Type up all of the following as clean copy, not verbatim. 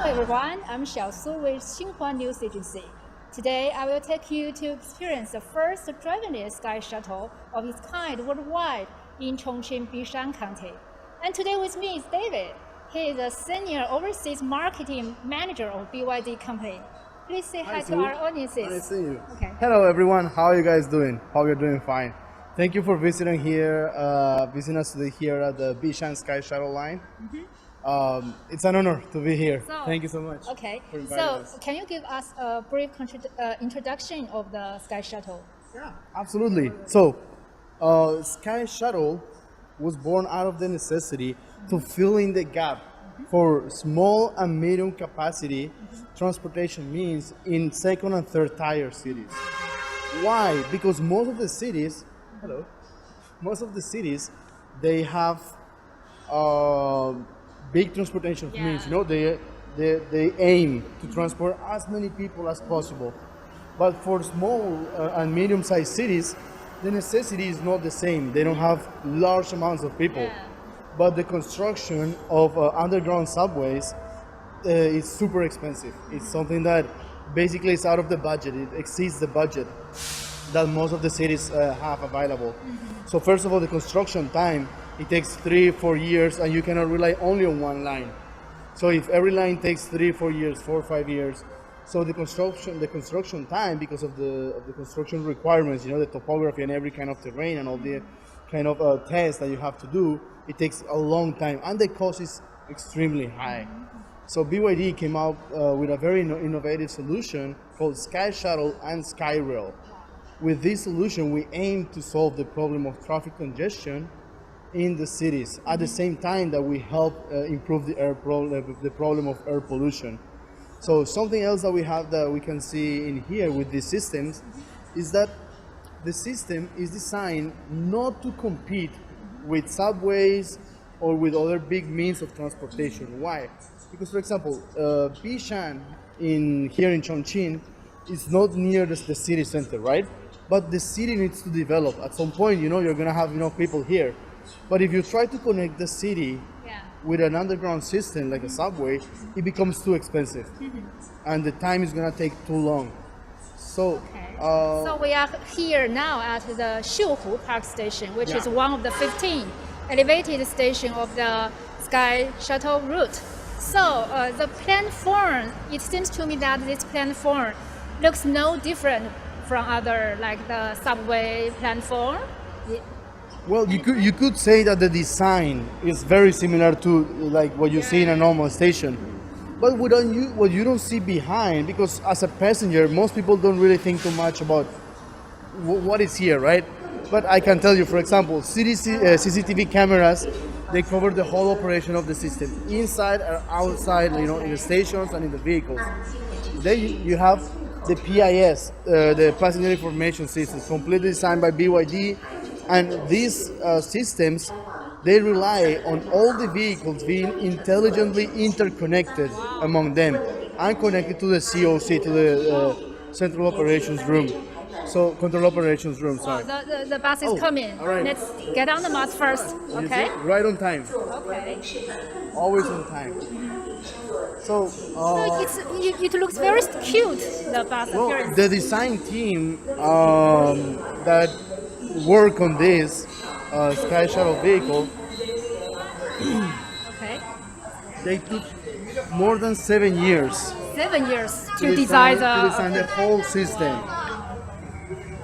everyone, I'm Xiaosu with Xinhua News Agency. Today, I will take you to experience the first driverless SkyShuttle of its kind worldwide in Chongqing, Bishan County. And today with me is David. He is a Senior Overseas Marketing Manager of BYD company. Please say hi to our audiences. Nice to see you. Okay. Hello everyone, how are you guys doing? Hope you're doing fine. Thank you for visiting here, visiting us today here at the Bishan SkyShuttle line. It's an honor to be here. Thank you so much. Okay, for inviting so us. can you give us a brief introduction of the SkyShuttle? Yeah, absolutely. So, SkyShuttle was born out of the necessity to fill in the gap for small and medium capacity transportation means in second and third tier cities. Why? Because most of the cities, they have big transportation means. You know, they aim to transport as many people as possible. But for small and medium-sized cities, the necessity is not the same. They don't have large amounts of people. But the construction of underground subways is super expensive. It's something that basically is out of the budget. It exceeds the budget that most of the cities have available. So first of all, the construction time, it takes 3-4 years, and you cannot rely only on one line. So if every line takes 3-4 years, 4 or 5 years, so the construction time, because of the construction requirements, you know, the topography and every kind of terrain and all the kind of tests that you have to do, it takes a long time, and the cost is extremely high. So BYD came out with a very innovative solution called SkyShuttle and SkyRail. With this solution, we aim to solve the problem of traffic congestion in the cities at the same time that we help improve the problem of air pollution. So something else that we have that we can see in here with these systems is that the system is designed not to compete with subways or with other big means of transportation. Why? Because, for example, Bishan here in Chongqing is not near the city center, right? But the city needs to develop. At some point, you know, you're gonna have enough people here. But if you try to connect the city with an underground system like a subway, it becomes too expensive, and the time is gonna take too long. So, so we are here now at the Shuhu Park Station, which is one of the 15 elevated stations of the SkyShuttle route. So the platform, it seems to me that this platform looks no different from other, like the subway platform. Well, you could say that the design is very similar to like what you see in a normal station. But what you don't see behind, because as a passenger, most people don't really think too much about what is here, right? But I can tell you, for example, CCTV cameras, they cover the whole operation of the system, inside or outside, you know, in the stations and in the vehicles. Then you have the PIS, the Passenger Information System, completely designed by BYD. And these systems, they rely on all the vehicles being intelligently interconnected among them and connected to the COC, to the Central Operations Room. So, Control Operations Room, sorry. The bus is coming. All right. Let's get on the bus first, okay? Right on time. Okay. Always on time. So, it looks very cute, the bus appearance. The design team that work on this SkyShuttle vehicle, they took more than 7 years. 7 years to design the whole system.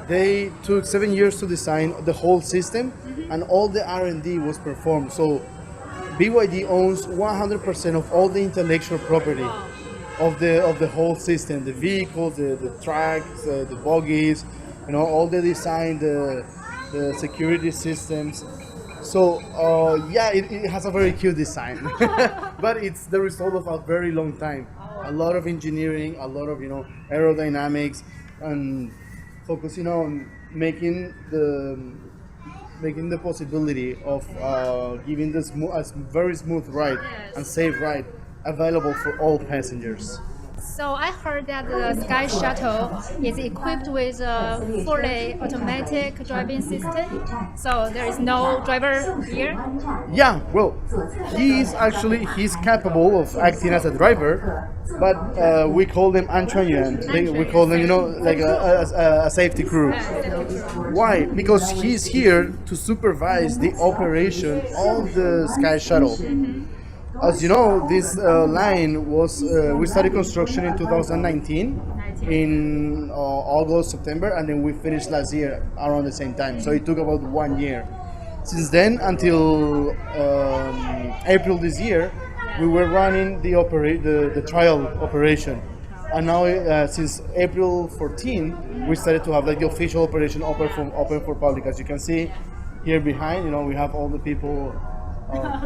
They took 7 years to design the whole system, and all the R&D was performed. So BYD owns 100% of all the intellectual property of the whole system, the vehicles, the tracks, the bogies, you know, all the design, the security systems. So it has a very cute design, but it's the result of a very long time. A lot of engineering, a lot of, you know, aerodynamics, and focusing on making the possibility of giving a very smooth ride and safe ride available for all passengers. So I heard that the Sky Shuttle is equipped with a fully automatic driving system. So there is no driver here. Yeah, well, he's capable of acting as a driver, but we call them Anchuan. We call them, like a safety crew. Why? Because he's here to supervise the operation of the Sky Shuttle. As you know, this line we started construction in 2019 in August, September, and then we finished last year around the same time. So it took about 1 year. Since then until April this year, we were running the trial operation. And now, since April 14, we started to have like the official operation open for public. As you can see here behind, we have all the people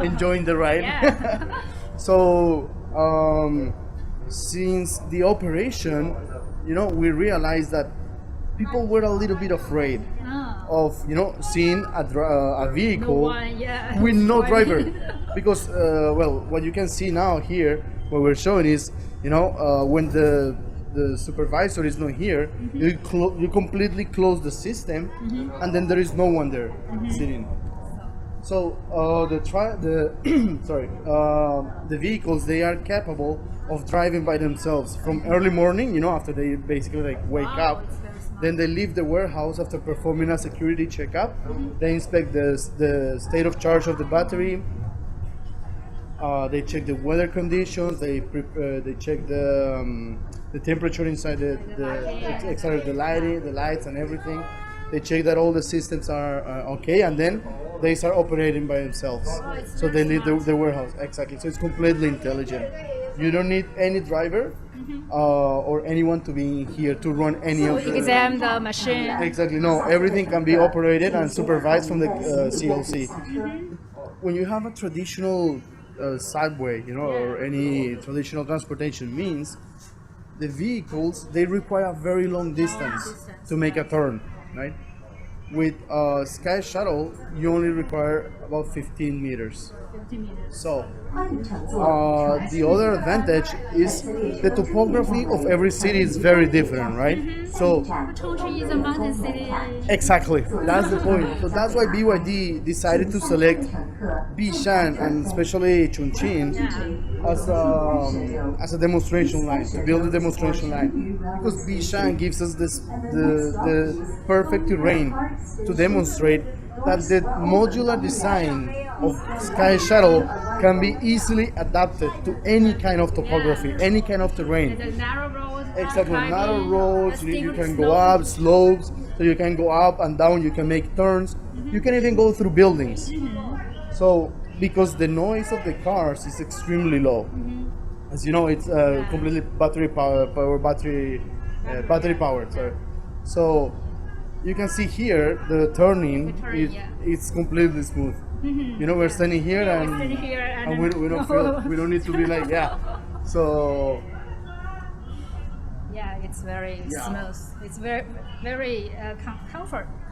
enjoying the ride. Yeah. So since the operation, we realized that people were a little bit afraid of seeing a vehicle with no driver, because what you can see now here, what we're showing is when the supervisor is not here, you completely close the system, and then there is no one there sitting. So the vehicles, they are capable of driving by themselves from early morning, after they basically wake up. Then they leave the warehouse after performing a security checkup. They inspect the state of charge of the battery. They check the weather conditions. They check the temperature inside the lighting, the lights, and everything. They check that all the systems are okay, and then they start operating by themselves. So they leave the warehouse. Exactly. So it's completely intelligent. You don't need any driver or anyone to be here to run any of the... Examine the machine. Exactly. No, everything can be operated and supervised from the CLC. When you have a traditional subway, or any traditional transportation means, the vehicles, they require a very long distance to make a turn, right? With Sky Shuttle, you only require about 15 meters. 15 meters. So, the other advantage is the topography of every city is very different, right? So, Chongqing is a mountain city. exactly, that's the point. So that's why BYD decided to select Bishan and especially Chongqing as a demonstration line, to build a demonstration line, because Bishan gives us the perfect terrain to demonstrate that the modular design of Sky Shuttle can be easily adapted to any kind of topography, any kind of terrain. The narrow roads. Exactly, narrow roads, you can go up, slopes, so you can go up and down, you can make turns, you can even go through buildings. So, because the noise of the cars is extremely low. As you know, it's completely battery powered. Sorry. So, you can see here the turning it's completely smooth. We're standing here and we don't feel, we don't need to be like so it's very smooth. It's very very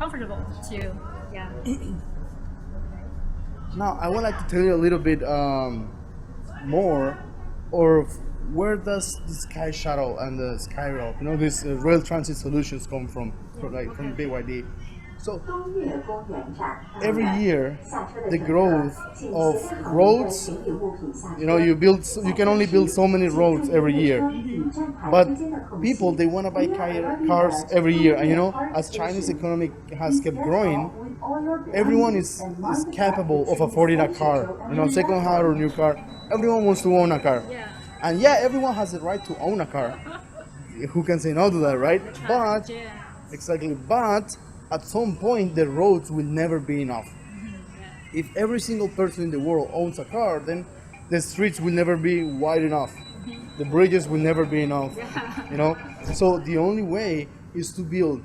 comfortable too. Now I would like to tell you a little bit more of where does the Sky Shuttle and the Sky Rail, these rail transit solutions come from BYD. So every year the growth of roads, you can only build so many roads every year, but people, they want to buy cars every year, and as China's economy has kept growing, everyone is capable of affording a car, second hand or new car. Everyone wants to own a car, and everyone has the right to own a car. Who can say no to that, right? But exactly, but at some point the roads will never be enough. If every single person in the world owns a car, then the streets will never be wide enough. The bridges will never be enough. So the only way is to build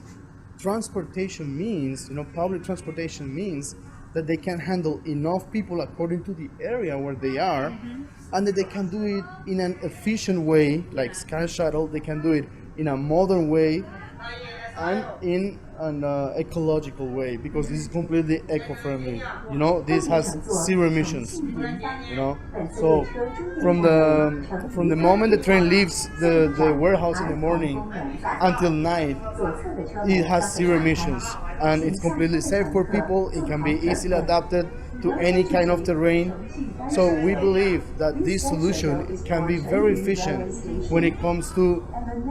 transportation means, public transportation means that they can handle enough people according to the area where they are, and that they can do it in an efficient way, like Sky Shuttle. They can do it in a modern way, and in an ecological way, because this is completely eco-friendly. You know, this has zero emissions. You know, so from the moment the train leaves the warehouse in the morning until night, it has zero emissions, and it's completely safe for people. It can be easily adapted to any kind of terrain. So we believe that this solution can be very efficient when it comes to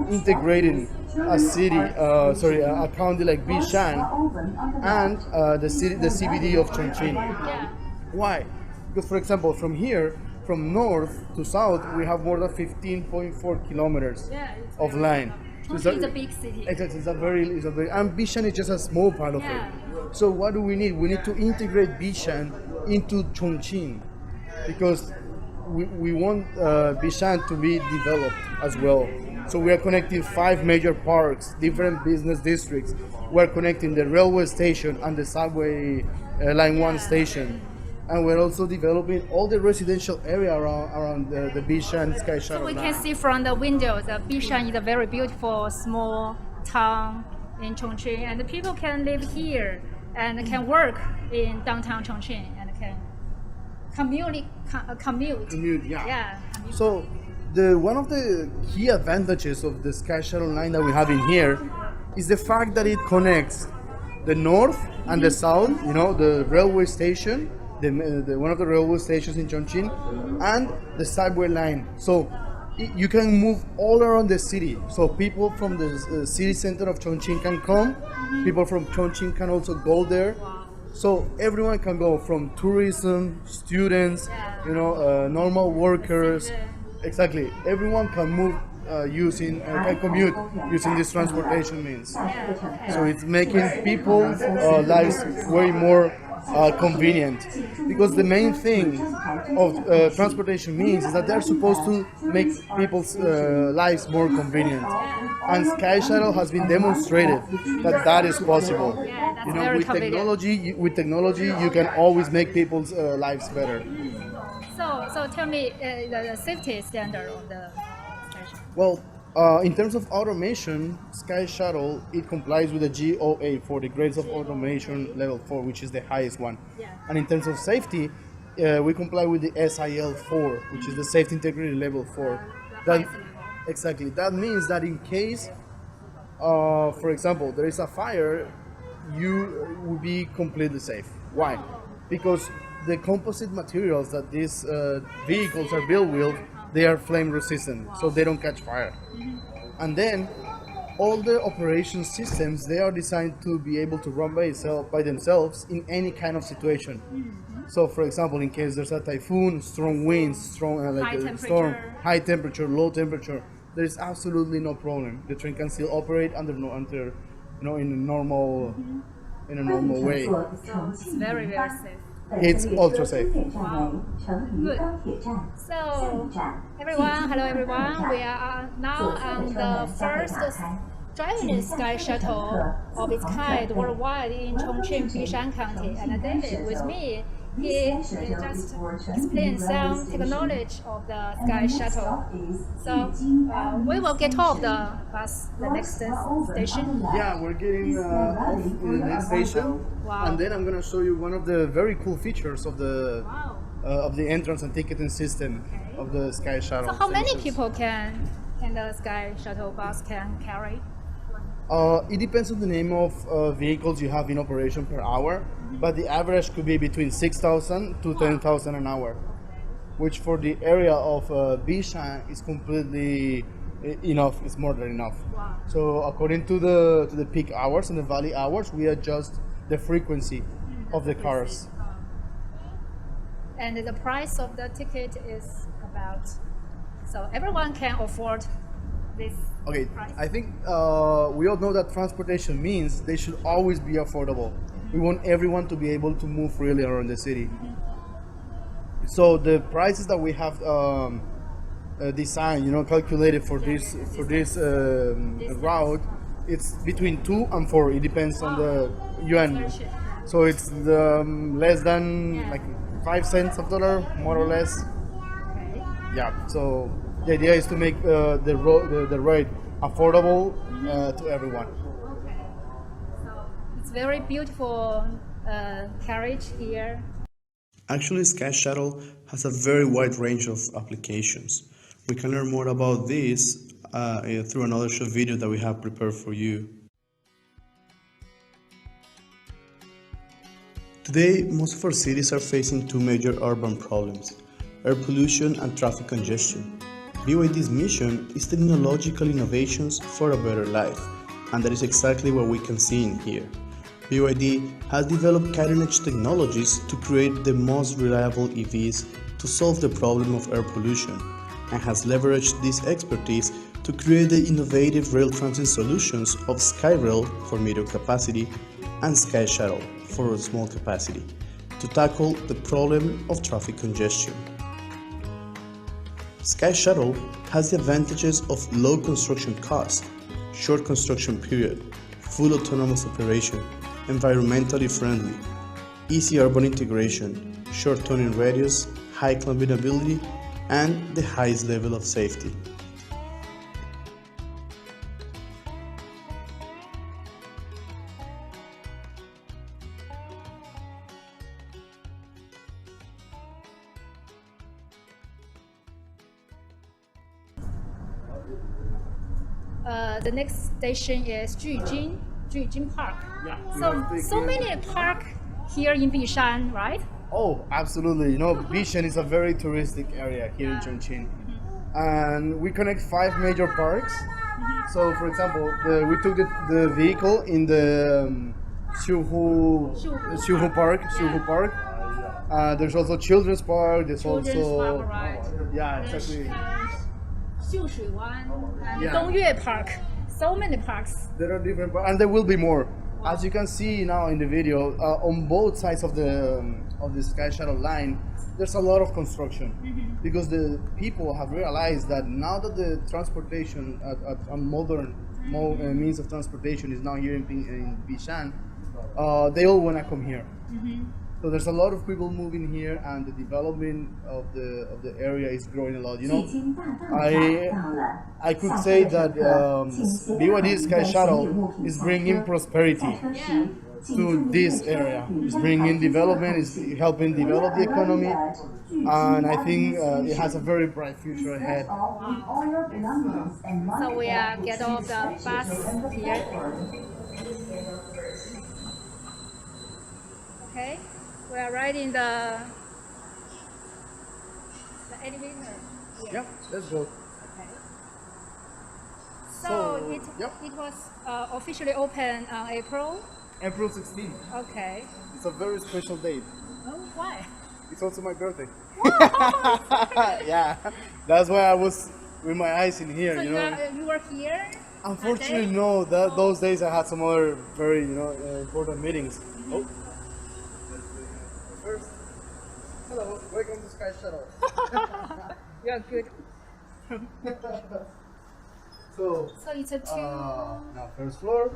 integrating a a county like Bishan and the CBD of Chongqing. Why? Because, for example, from here, from north to south, we have more than 15.4 kilometers of line. Chongqing is a big city. Exactly, it's a very, and Bishan is just a small part of it. So what do we need? We need to integrate Bishan into Chongqing, because we want Bishan to be developed as well. So we are connecting 5 major parks, different business districts. We're connecting the railway station and the subway line 1 station. And we're also developing all the residential area around the Bishan SkyShuttle. So we can see from the window that Bishan is a very beautiful small town in Chongqing, and the people can live here and can work in downtown Chongqing and can commute. So one of the key advantages of the SkyShuttle line that we have in here is the fact that it connects the north and the south. You know, the railway station, one of the railway stations in Chongqing, and the subway line. So you can move all around the city. So people from the city center of Chongqing can come. People from Chongqing can also go there. So everyone can go, from tourism, students, you know, normal workers. Exactly. Everyone can move can commute using this transportation means. So it's making people's lives way more convenient, because the main thing of transportation means is that they're supposed to make people's lives more convenient, and SkyShuttle has been demonstrated that that is possible. You know, with technology you can always make people's lives better. So tell me the safety standard of the station. Well, in terms of automation, SkyShuttle, it complies with the GOA for the grades of automation level 4, which is the highest one. And in terms of safety, we comply with the SIL 4, which is the safety integrity level 4. Exactly. That means that in case, for example, there is a fire, you will be completely safe. Why? Because the composite materials that these vehicles are built with, they are flame resistant, so they don't catch fire. And then all the operation systems, they are designed to be able to run by themselves in any kind of situation. So, for example, in case there's a typhoon, strong winds, storm, high temperature, low temperature, there is absolutely no problem. The train can still operate in a normal way. It's very, very safe. It's ultra safe. Wow. Good. So, hello everyone. We are now on the first driverless SkyShuttle of its kind worldwide in Chongqing, Bishan County. And David with me, he just explained some technology of the SkyShuttle. So we will get off the bus, the next station. Yeah, we're getting off in the next station. Wow. And then I'm going to show you one of the very cool features of the entrance and ticketing system of the SkyShuttle. So how many people can the SkyShuttle bus can carry? It depends on the name of vehicles you have in operation per hour, but the average could be between 6,000 to 10,000 an hour, which for the area of Bishan is completely enough. It's more than enough. Wow. So according to the peak hours and the valley hours, we adjust the frequency of the cars. And the price of the ticket is about, so everyone can afford this. Okay, price. I think we all know that transportation means they should always be affordable. We want everyone to be able to move freely around the city. So the prices that we have designed, calculated for this route, it's between 2 and 4. It depends on the yuan. So it's less than like 5 cents of dollar, more or less. Okay. Yeah. So the idea is to make the ride affordable to everyone. Okay. It's very beautiful carriage here. Actually, SkyShuttle has a very wide range of applications. We can learn more about this through another short video that we have prepared for you. Today, most of our cities are facing two major urban problems: air pollution and traffic congestion. BYD's mission is technological innovations for a better life, and that is exactly what we can see in here. BYD has developed cutting-edge technologies to create the most reliable EVs to solve the problem of air pollution, and has leveraged this expertise to create the innovative rail transit solutions of SkyRail for medium capacity and SkyShuttle for small capacity to tackle the problem of traffic congestion. SkyShuttle has the advantages of low construction cost, short construction period, full autonomous operation, environmentally friendly, easy urban integration, short turning radius, high combinability, and the highest level of safety. The next station is Chongqing Park. Yeah. So many park here in Bishan, right? Oh, absolutely. You know, Bishan is a very touristic area here in Chongqing. And we connect 5 major parks. So, for example, we took the vehicle in the Xiuhu Park. There's also Children's Park. There's also Park, right? yeah, exactly. 秀水湾 and Yeah. Dongyue Park. So many parks. There are different, and there will be more. As you can see now in the video, on both sides of the SkyShuttle line, there's a lot of construction because the people have realized that now that the transportation, a modern means of transportation is now here in Bishan, they all want to come here. So there's a lot of people moving here, and the development of the area is growing a lot. You know, I could say that BYD SkyShuttle is bringing prosperity to this area. It's bringing development. It's helping develop the economy, and I think it has a very bright future ahead. So we get off the bus here. Okay, we are riding the elevator. Yeah, let's go. Okay. So So, it yep. it was officially open on April. April 16th. Okay. It's a very special date. Oh, why? It's also my birthday. Yeah, that's why I was with my eyes in here. So You know. you were here? Unfortunately, that day? no. Those days I had some other very important meetings. Oh. First, hello, welcome to SkyShuttle. You're good. So it's a two. now first floor.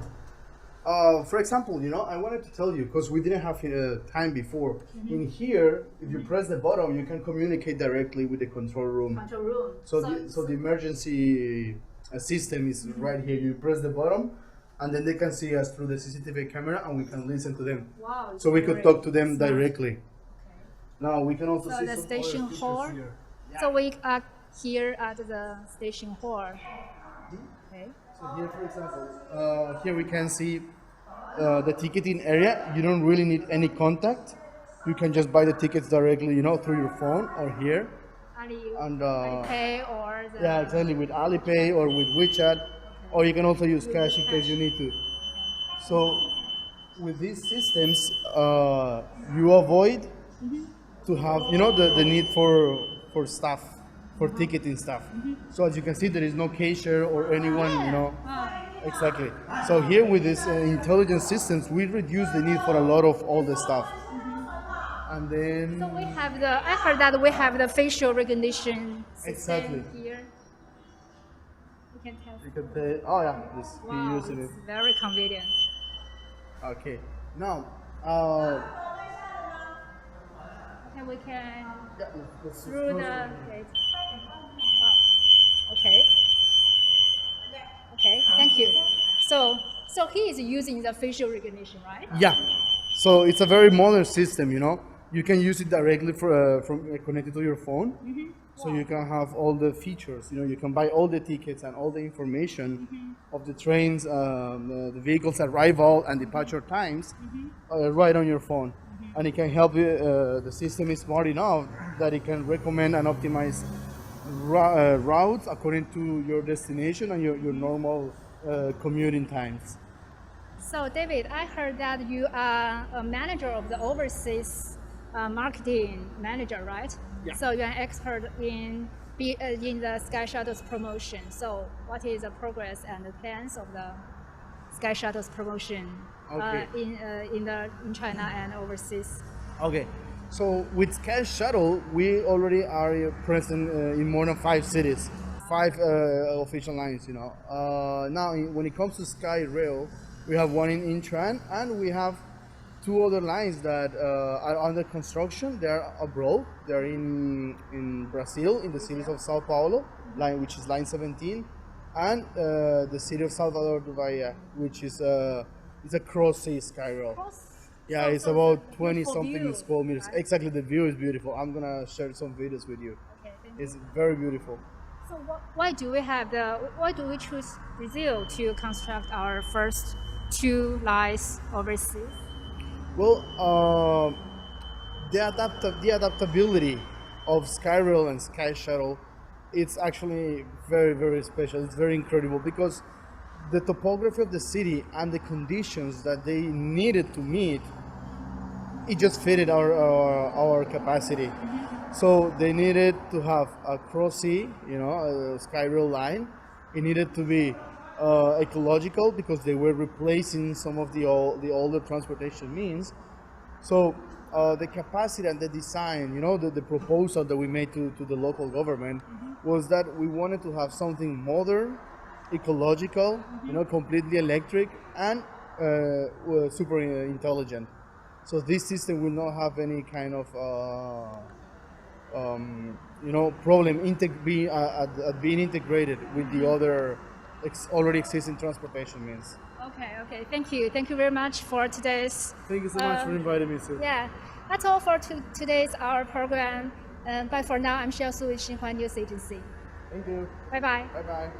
For example, you know, I wanted to tell you because we didn't have time before. In here, if you press the button, you can communicate directly with the control room. Control room. So the emergency system is right here. You press the button, and then they can see us through the CCTV camera, and we can listen to them. Wow. So we could talk to them directly. Now we can also So see the some station other features hall. here. So we are here at the station hall. Okay. So here, for example, here we can see the ticketing area. You don't really need any contact. You can just buy the tickets directly, you know, through your phone or here. And Alipay or the yeah, exactly, with Alipay or with WeChat, or you can also use cash in case you need to. So with these systems, you avoid to have, you know, the need for staff, for ticketing staff. So as you can see, there is no cashier or anyone, you know. Exactly. So here with these intelligent systems, we reduce the need for a lot of all the stuff. And then So we have I heard that we have the facial recognition system Exactly. here. You can tell. you can pay. Oh yeah, this Wow, he using it. it's very convenient. Okay. Now, Okay, we can yeah, let's through close the it. gate. Wow. Okay. Okay, thank you. So So he is using the facial recognition, right? Yeah. So it's a very modern system, you know. You can use it directly from connected to your phone. Mm-hmm. So Wow. you can have all the features, you know, you can buy all the tickets and all the information of the trains, the vehicles' arrival and departure times right on your phone. And it can help you, the system is smart enough that it can recommend and optimize routes according to your destination and your normal commuting times. So David, I heard that you are a manager of the overseas marketing manager, right? Yeah. So you're an expert in the Sky Shuttle's promotion. So what is the progress and the plans of the Sky Shuttle's promotion Okay. in China and overseas? Okay, so with SkyShuttle, we already are present in more than 5 cities, 5 official lines, you know. Now, when it comes to SkyRail, we have one in Incheon, and we have 2 other lines that are under construction. They are abroad. They're in Brazil, in the cities of Sao Paulo, which is line 17, and the city of Salvador de Bahia, which is it's a cross-sea SkyRail. Yeah, it's about 20 something square meters. Right? Exactly, the view is beautiful. I'm gonna share some videos with you. Okay, thank you. It's very beautiful. So why do we choose Brazil to construct our first 2 lines overseas? Well, the adaptability of SkyRail and SkyShuttle, it's actually very, very special. It's very incredible because the topography of the city and the conditions that they needed to meet, it just fitted our capacity. So they needed to have a cross-sea, you know, a SkyRail line. It needed to be ecological because they were replacing some of the older transportation means. So the capacity and the design, you know, the proposal that we made to the local government was that we wanted to have something modern, ecological, you know, completely electric, and super intelligent. So this system will not have any kind of you know, problem being integrated with the other already existing transportation means. Okay. Thank you very much for today's. Thank you so much for inviting me, sir. Yeah, that's all for today's our program. But for now, I'm Xiao Su with Xinhua News Agency. Thank you. Bye bye. Bye bye.